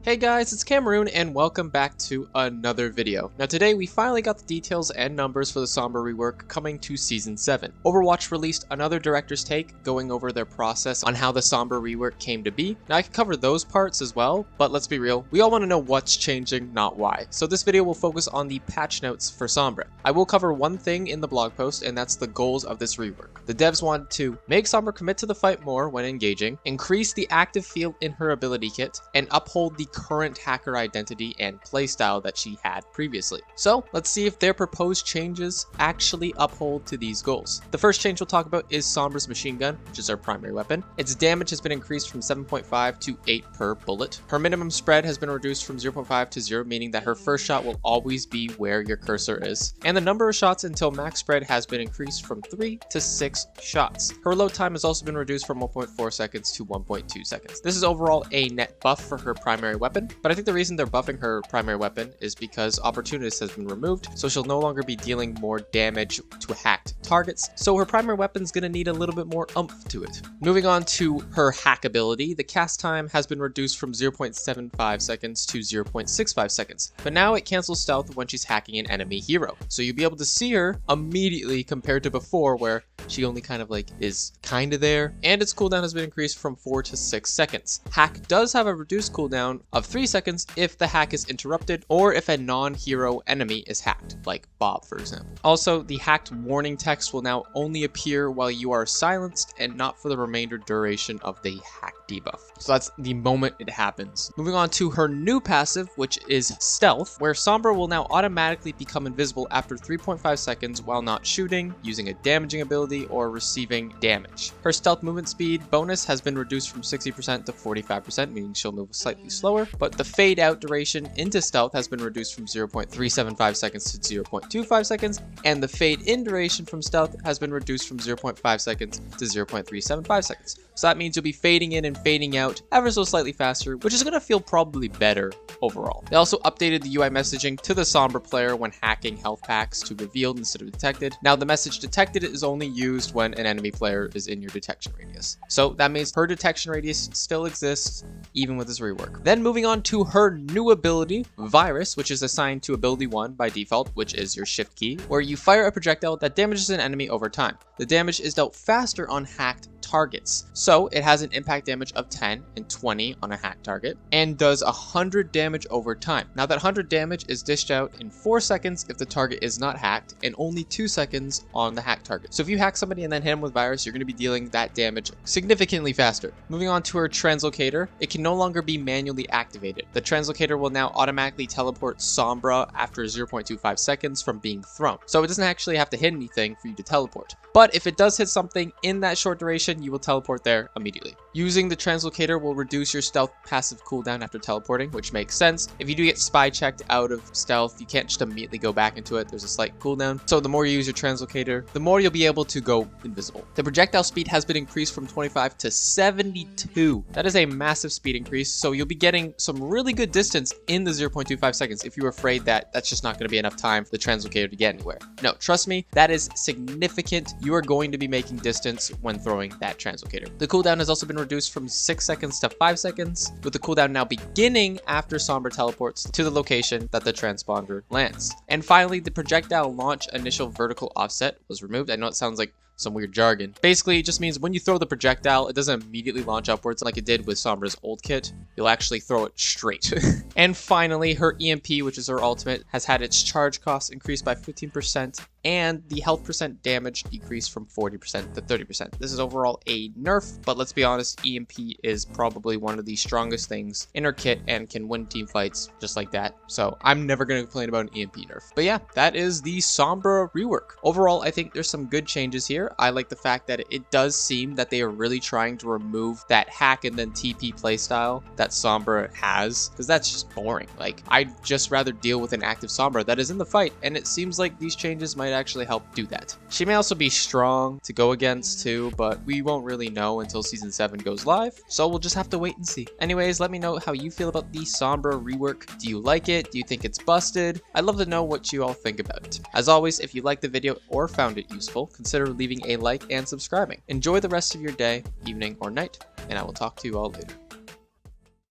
Hey guys, it's Cameroon and welcome back to another video. Now today we finally got the details and numbers for the Sombra rework coming to Season 7. Overwatch released another director's take going over their process on how the Sombra rework came to be. Now I can cover those parts as well, but let's be real, we all want to know what's changing, not why. So this video will focus on the patch notes for Sombra. I will cover one thing in the blog post, and that's the goals of this rework. The devs wanted to make Sombra commit to the fight more when engaging, increase the active field in her ability kit, and uphold the current hacker identity and playstyle that she had previously. So let's see if their proposed changes actually uphold to these goals. The first change we'll talk about is Sombra's machine gun, which is her primary weapon. Its damage has been increased from 7.5 to 8 per bullet. Her minimum spread has been reduced from 0.5 to 0, meaning that her first shot will always be where your cursor is. And the number of shots until max spread has been increased from 3 to 6 shots. Her load time has also been reduced from 1.4 seconds to 1.2 seconds. This is overall a net buff for her primary weapon, but I think the reason they're buffing her primary weapon is because Opportunist has been removed, so she'll no longer be dealing more damage to hacked targets, so her primary weapon's gonna need a little bit more oomph to it. Moving on to her hack ability, the cast time has been reduced from 0.75 seconds to 0.65 seconds, but now it cancels stealth when she's hacking an enemy hero, so you'll be able to see her immediately compared to before where she only kind of is there, and its cooldown has been increased from 4 to 6 seconds. Hack does have a reduced cooldown of 3 seconds if the hack is interrupted or if a non-hero enemy is hacked, like Bob for example. Also, the hacked warning text will now only appear while you are silenced and not for the remainder duration of the hack debuff. So that's the moment it happens. Moving on to her new passive, which is Stealth, where Sombra will now automatically become invisible after 3.5 seconds while not shooting, using a damaging ability, or receiving damage. Her stealth movement speed bonus has been reduced from 60% to 45%, meaning she'll move slightly slower, but the fade out duration into stealth has been reduced from 0.375 seconds to 0.25 seconds, and the fade in duration from stealth has been reduced from 0.5 seconds to 0.375 seconds. So that means you'll be fading in and fading out ever so slightly faster, which is going to feel probably better overall. They also updated the UI messaging to the Sombra player when hacking health packs to revealed instead of detected. Now the message detected is only used when an enemy player is in your detection radius. So that means her detection radius still exists even with this rework. Then moving on to her new ability, Virus, which is assigned to ability 1 by default, which is your shift key, where you fire a projectile that damages an enemy over time. The damage is dealt faster on hacked targets. So it has an impact damage of 10 and 20 on a hack target and does 100 damage over time. Now that 100 damage is dished out in 4 seconds if the target is not hacked and only 2 seconds on the hack target. So if you hack somebody and then hit him with Virus, you're going to be dealing that damage significantly faster. Moving on to her translocator, it can no longer be manually activated. The translocator will now automatically teleport Sombra after 0.25 seconds from being thrown. So it doesn't actually have to hit anything for you to teleport. But if it does hit something in that short duration, you will teleport there immediately. Using the translocator will reduce your stealth passive cooldown after teleporting, which makes sense. If you do get spy checked out of stealth, you can't just immediately go back into it. There's a slight cooldown. So the more you use your translocator, the more you'll be able to go invisible. The projectile speed has been increased from 25 to 72. That is a massive speed increase, so you'll be getting some really good distance in the 0.25 seconds if you're afraid that that's just not going to be enough time for the translocator to get anywhere. No, trust me, that is significant. You are going to be making distance when throwing that translocator. The cooldown has also been reduced from 6 seconds to 5 seconds, with the cooldown now beginning after Sombra teleports to the location that the transponder lands. And finally, the projectile launch initial vertical offset was removed. I know it sounds like some weird jargon. Basically, it just means when you throw the projectile, it doesn't immediately launch upwards like it did with Sombra's old kit. You'll actually throw it straight. And finally, her EMP, which is her ultimate, has had its charge cost increased by 15% and the health percent damage decreased from 40% to 30%. This is overall a nerf, but let's be honest, EMP is probably one of the strongest things in her kit and can win team fights just like that. So I'm never going to complain about an EMP nerf. But yeah, that is the Sombra rework. Overall, I think there's some good changes here. I like the fact that it does seem that they are really trying to remove that hack and then TP playstyle that Sombra has, because that's just boring. I'd just rather deal with an active Sombra that is in the fight, and it seems like these changes might actually help do that. She may also be strong to go against too, but we won't really know until Season 7 goes live, so we'll just have to wait and see. Anyways, let me know how you feel about the Sombra rework. Do you like it? Do you think it's busted? I'd love to know what you all think about it. As always, if you liked the video or found it useful, consider leaving a like and subscribing. Enjoy the rest of your day, evening, or night, and I will talk to you all later.